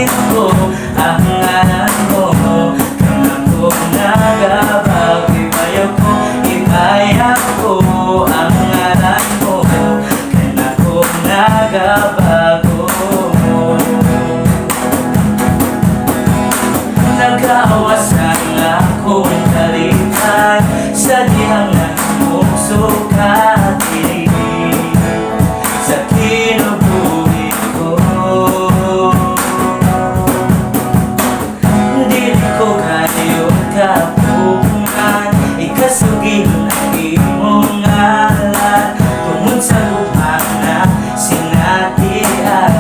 isagit ko ang ngalan mo. Kana ko nagabag, ibayaw ko, ibayaw ko ang ngalan mo. Kana ko nagabago. Nagawas ang akong kalitan sa dihang mong sukati sa kinubuhi ko. Dili ko kayo kapungan, ikasugin ang imong ngalan tungod sa lupang na sinatian.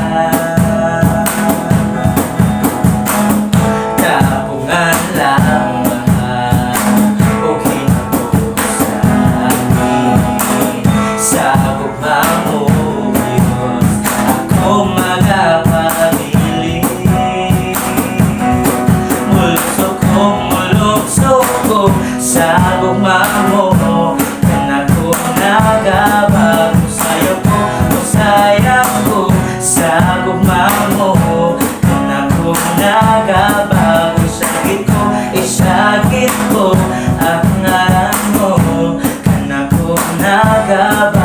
Tapungan lang mahal o hinabusan sa bubang mo, Diyos, ako magpapili. Mulukso ko sa bubang mo, kana ko nagabag. Sayaw ko sa bubang mo, kana ko nagabag. Isagit ko ang ngalan mo, kana ko nagabag.